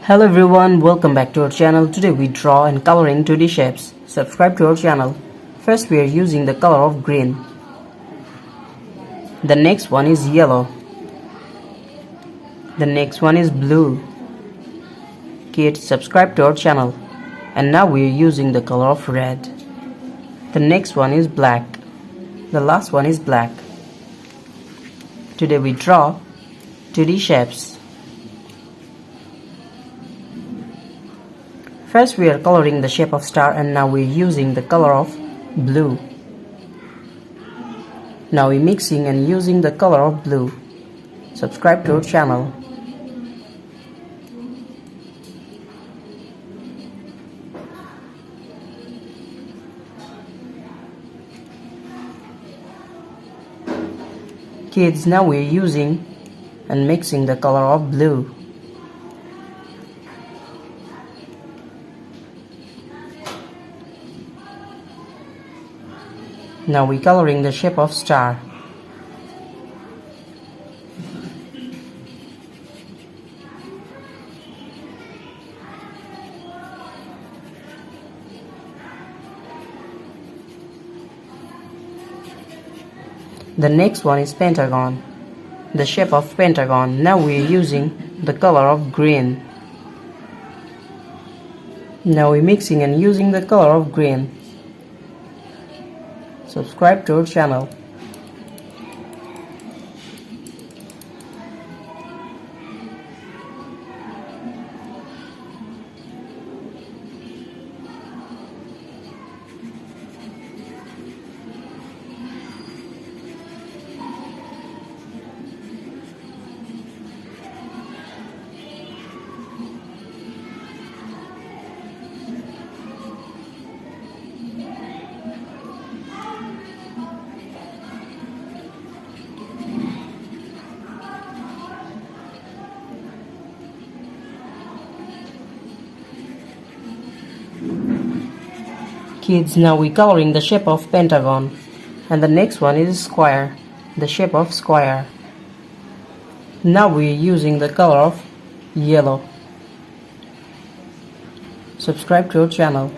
Hello everyone, welcome back to our channel. Today we draw and color in 2D shapes. Subscribe to our channel. First we are using the color of green. The next one is yellow. The next one is blue. Kids, subscribe to our channel. And now we are using the color of red. The next one is black. The last one is black. Today we draw 2D shapes. First we are coloring the shape of star, and now we are using the color of blue. Now we are mixing and using the color of blue. Subscribe to our channel. Kids, now we are using and mixing the color of blue. Now we are coloring the shape of star. The next one is pentagon. The shape of pentagon. Now we are using the color of green. Now we are mixing and using the color of green. Subscribe to our channel. Kids, now we are coloring the shape of pentagon, and the next one is square, the shape of square. Now we are using the color of yellow. Subscribe to our channel.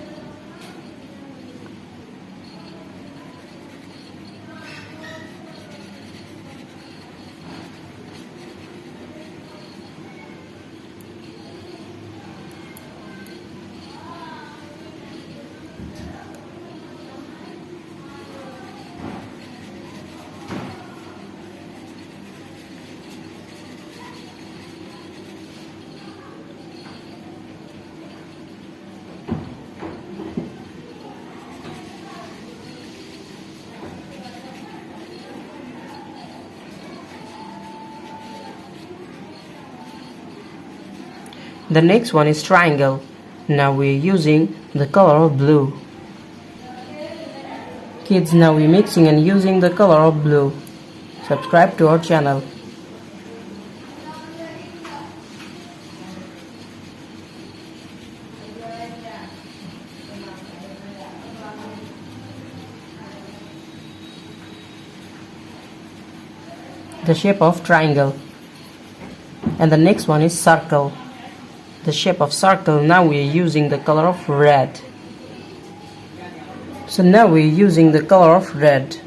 The next one is triangle. Now we are using the color of blue. Kids, now we are mixing and using the color of blue. Subscribe to our channel. The shape of triangle. And the next one is circle. The shape of circle. Now we are using the color of red. So now we are using the color of red.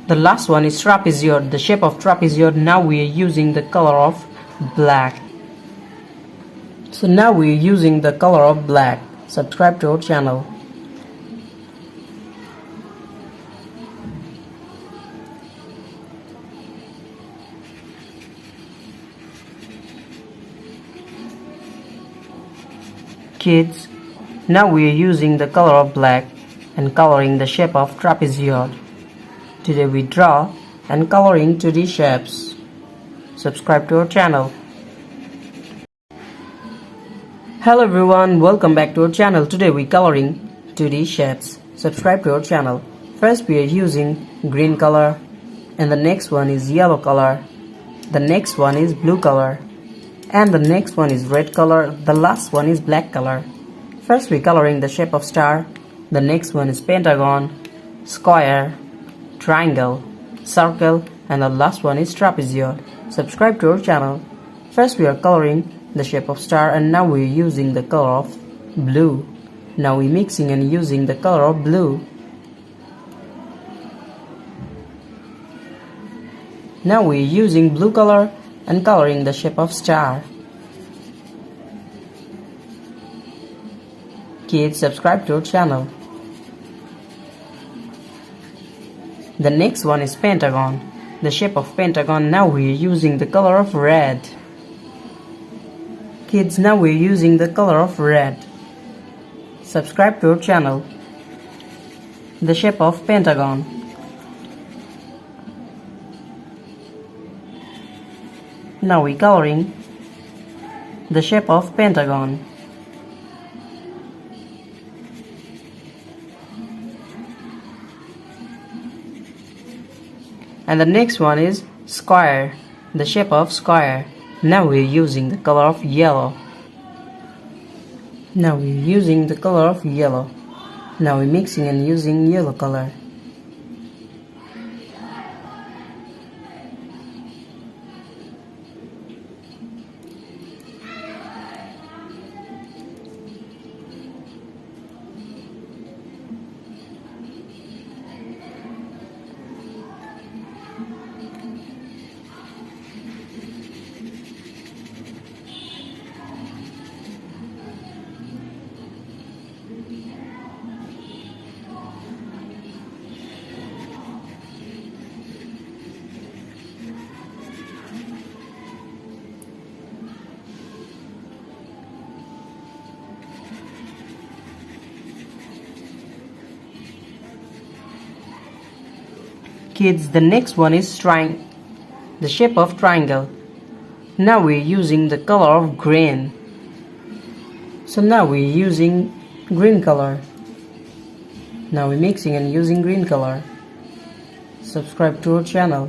The last one is trapezoid, the shape of trapezoid. Now we are using the color of black. So now we are using the color of black. Subscribe to our channel. Kids, now we are using the color of black and coloring the shape of trapezoid. Today we draw and coloring 2D shapes. Subscribe to our channel. Hello everyone, welcome back to our channel. Today we coloring 2D shapes. Subscribe to our channel. First we are using green color, and the next one is yellow color. The next one is blue color, and the next one is red color. The last one is black color. First we coloring the shape of star. The next one is pentagon, square, triangle, circle, and the last one is trapezoid. Subscribe to our channel. First we are coloring the shape of star, and now we are using the color of blue. Now we mixing and using the color of blue. Now we are using blue color and coloring the shape of star. Kids, subscribe to our channel. The next one is pentagon. The shape of pentagon. Now we are using the color of red. Kids, now we are using the color of red. Subscribe to our channel. The shape of pentagon. Now we coloring the shape of pentagon. And the next one is square, the shape of square. Now we are using the color of yellow. Now we are using the color of yellow. Now we're mixing and using yellow color. Kids, the next one is the shape of triangle. Now we're using the color of green. So now we're using green color. Now we're mixing and using green color. Subscribe to our channel.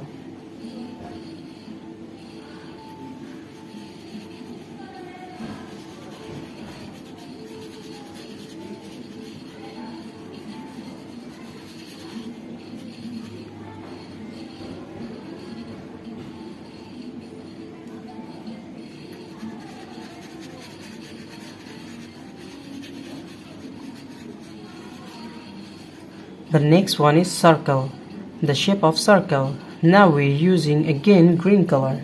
The next one is circle, the shape of circle. Now we're using again green color.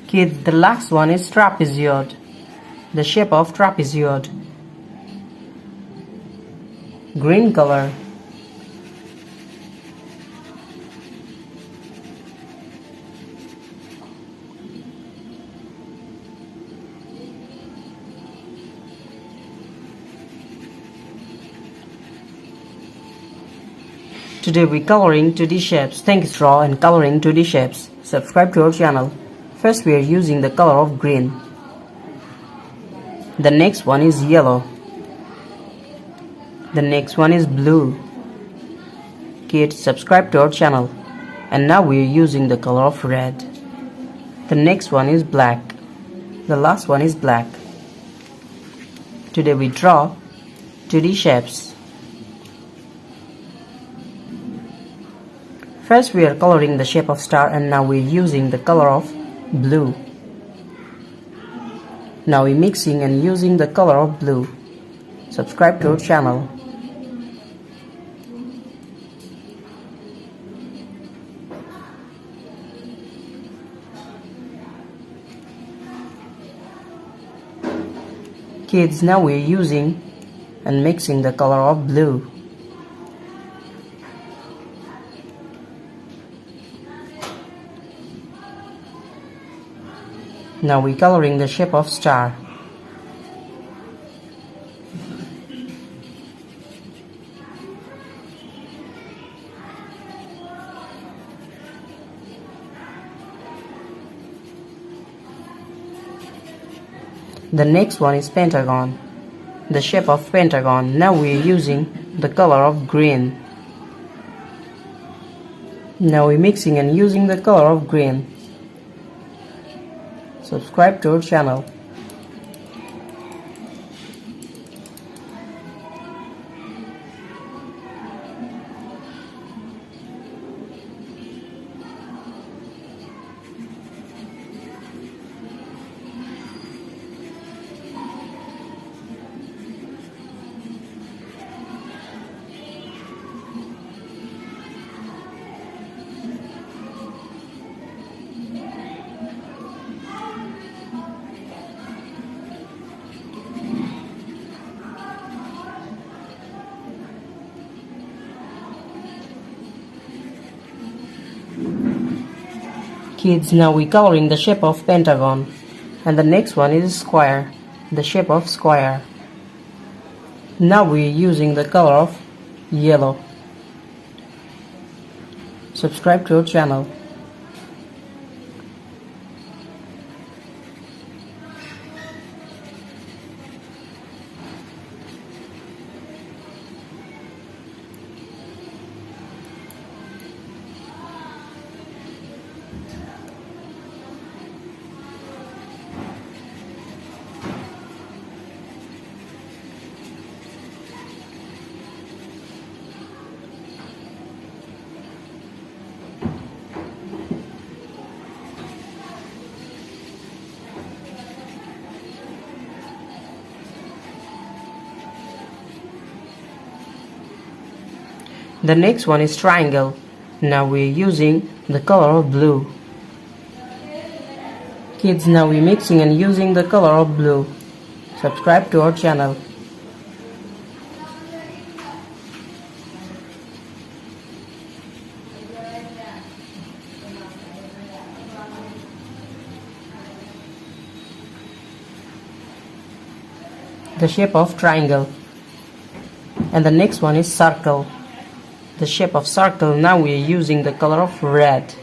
Kids, the last one is trapezoid, the shape of trapezoid. Green color. Today we coloring 2D shapes. Thanks for and coloring 2D shapes. Subscribe to our channel. First we are using the color of green. The next one is yellow. The next one is blue. Kids, subscribe to our channel. And now we are using the color of red. The next one is black. The last one is black. Today we draw 2D shapes. First we are coloring the shape of star, and now we are using the color of blue. Now we're mixing and using the color of blue. Subscribe to our channel. Kids, now we're using and mixing the color of blue. Now we're coloring the shape of star. The next one is pentagon, the shape of pentagon. Now we are using the color of green. Now we're mixing and using the color of green. Subscribe to our channel. Kids, now we're coloring the shape of pentagon, and the next one is square, the shape of square. Now we're using the color of yellow. Subscribe to our channel. The next one is triangle. Now we're using the color of blue. Kids, now we're mixing and using the color of blue. Subscribe to our channel. The shape of triangle. And the next one is circle. The shape of circle. Now we are using the color of red.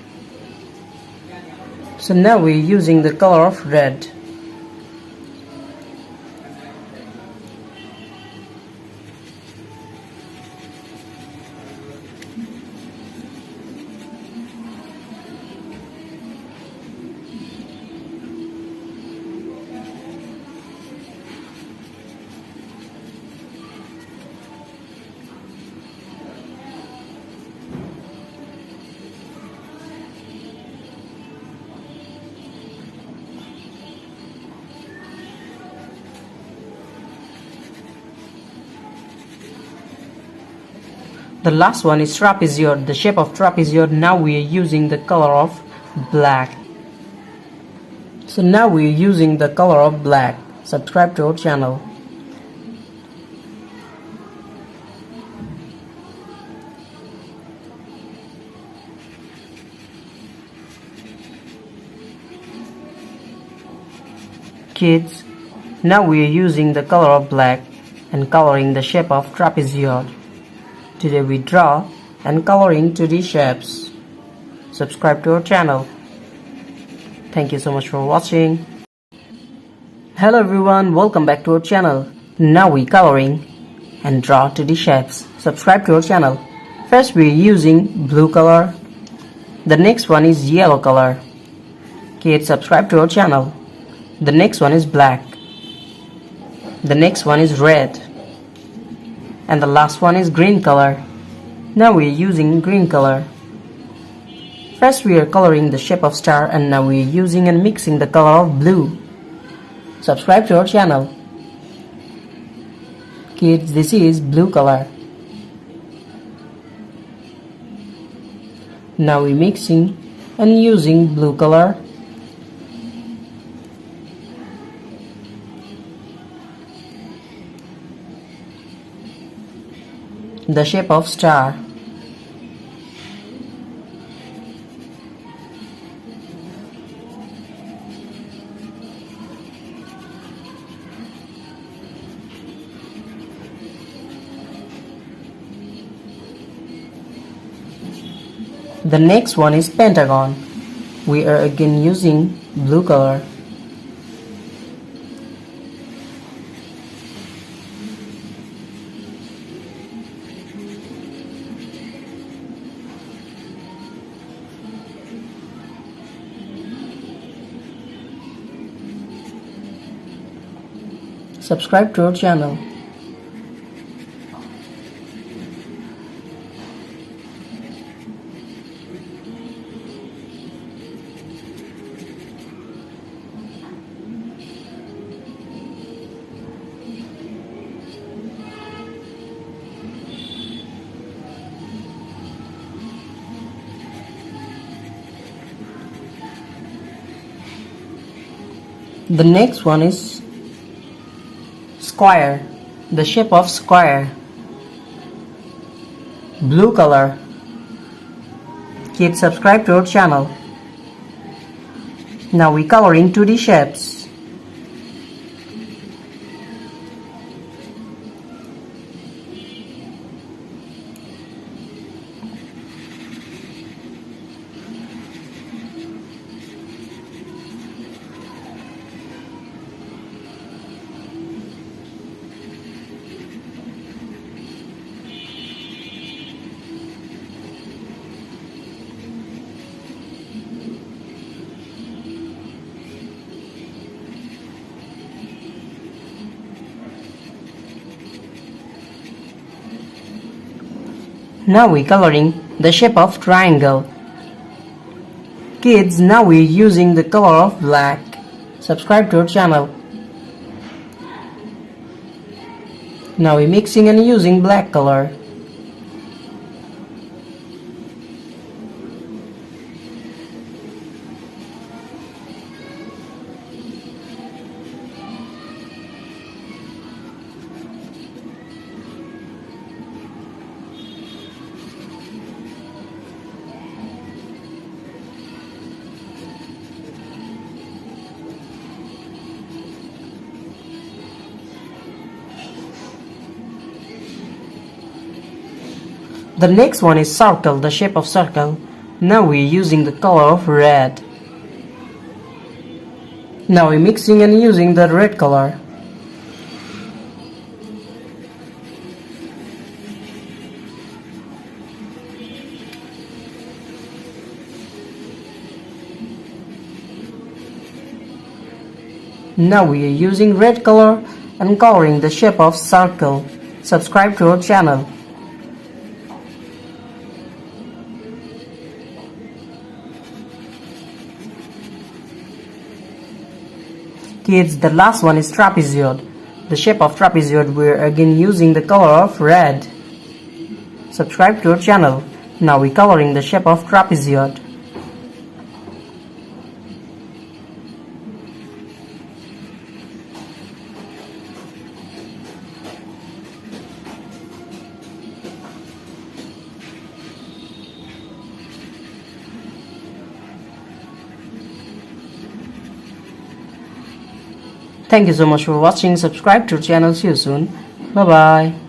So now we are using the color of red. The last one is trapezoid, the shape of trapezoid. Now we are using the color of black. So now we are using the color of black. Subscribe to our channel. Kids, now we are using the color of black and coloring the shape of trapezoid. Today we draw and coloring 2D shapes. Subscribe to our channel. Thank you so much for watching. Hello everyone, welcome back to our channel. Now we coloring and draw 2D shapes. Subscribe to our channel. First we are using blue color. The next one is yellow color. Kids, subscribe to our channel. The next one is black. The next one is red. And the last one is green color. Now we are using green color. First we are coloring the shape of star, and now we are using and mixing the color of blue. Subscribe to our channel. Kids, this is blue color. Now we are mixing and using blue color. the shape of star. The next one is pentagon. We are again using blue color. Subscribe to our channel. The next one is square, the shape of square. Blue color. Kids, subscribe to our channel. Now we coloring 2D shapes. Now we coloring the shape of triangle. Kids, now we using the color of black. Subscribe to our channel. Now we mixing and using black color. The next one is circle, the shape of circle. Now we're using the color of red. Now we're mixing and using the red color. Now we are using red color and coloring the shape of circle. Subscribe to our channel. Kids, the last one is trapezoid. The shape of trapezoid, we're again using the color of red. Subscribe to our channel. Now we're coloring the shape of trapezoid. Thank you so much for watching. Subscribe to our channel. See you soon. Bye bye.